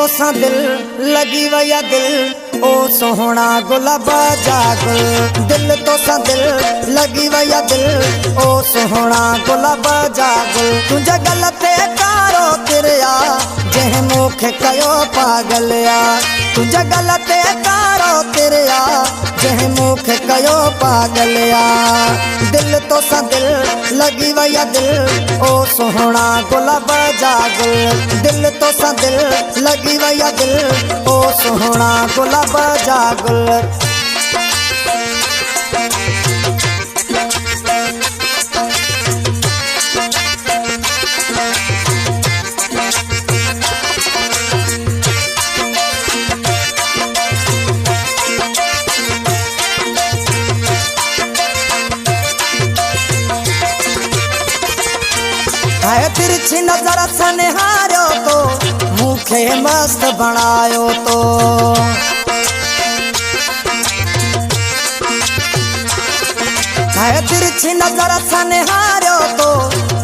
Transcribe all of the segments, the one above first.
तो सा दिल लगी वया दिल ओ सोहना गुलाबा जागुल। दिल तो सा दिल लगी वया दिल ओ सोहना गुलाबा जागुल। तुझे गलते कारो तिरया जह मुख कयो पागलिया। तुझे गलते कारो तिरया जह मुख कयो पागलिया। दिल तो सा दिल लगी वया दिल ओ सोहना गुलाबा जागुल। दिल तो सा दिल लगी वया दिल ओ सोहना गुलाबा जागुल। है तिरछी नजर से निहारो तो मुखे मस्त बनायो तो। है तिरछी नजर से निहारो तो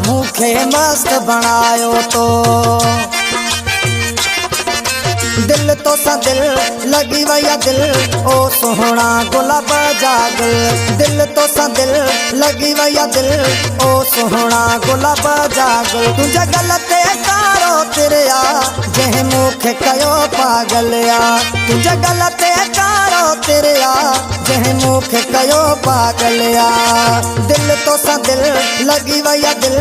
मुखे मस्त बनायो तो। दिल तो सा दिल लगी वया दिल ओ सोहना गुलाबा जागुल। दिल तो सा दिल लगी वया दिल ओ सोहना गुलाबा जागुल। तुझे गलते कारो तिरया जह मुख कयो पागलिया। तुझे गलते कारो तिरया जह मुख कयो पागलिया। दिल तो सा दिल लगी वया दिल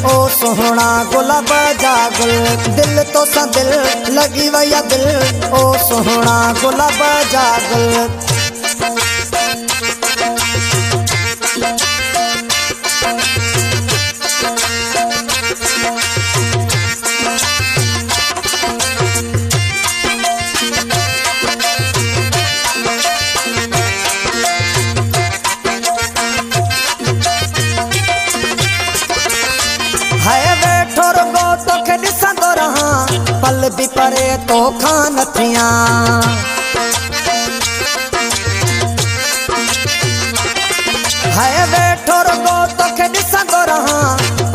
ओ सोहना गुलाबा जागुल। दिल तो सा दिल लगी वया दिल ओ सोहना गुलाबा जागुल। है बैठो रुगो तोखे ॾिसंदो रहां पल भी परे तो खान थिया। है बैठो रुगो तोखे ॾिसंदो रहां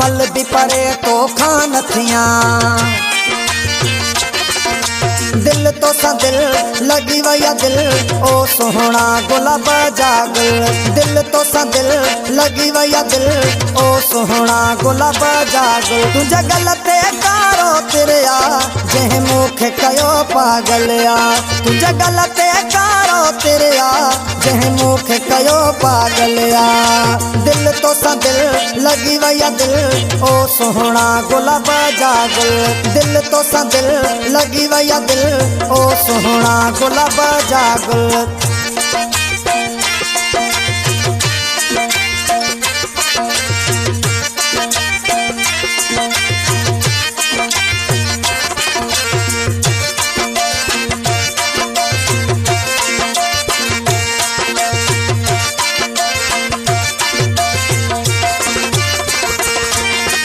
पल भी परे तो खान थिया। दिल तो सा दिल लगी वया दिल ओ सोहना गुलाबा जागुल। दिल तो सा दिल लगी वया दिल ओ सोहना गुलाबा जागुल। तुझे गलते कारो तिरया जह मुख कयो पागलिया। तुझे गलते कारो तिरया जह मुख कयो पागलिया। दिल तो सा दिल लगी वया दिल ओ सोहना गुलाबा जागुल। दिल तो सा दिल लगी वया दिल ओ सोहना गुलाबा जागुल।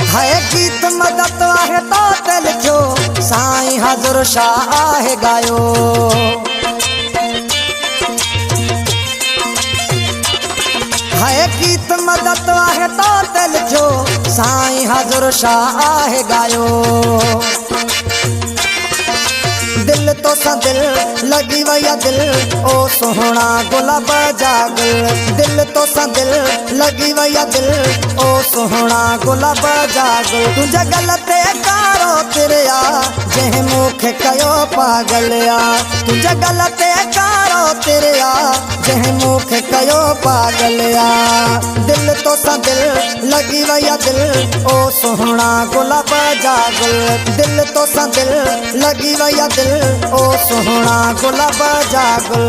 है गीत मदद आहे तो दिल जो साईं हज़ुर शाह आहे गायो। है गीत मदद आहे तो दिल जो साईं हज़ुर शाह आहे गायो। दिल तो सा दिल लगी वया दिल ओ सोहना गुलाबा जागुल। दिल तो सा दिल लगी वया दिल ओ सोहना गुलाबा जागुल। तुझे गलते कारो तिरया जह मुख कयो पागलिया। तुझे गलते कारो तिरया जह मुख कयो पागलिया। दिल तो सा दिल लगी वया दिल ओ सोहना गुलाबा जागुल। दिल तो सा दिल लगी वया दिल ओ सोहना गुलाबा जागुल।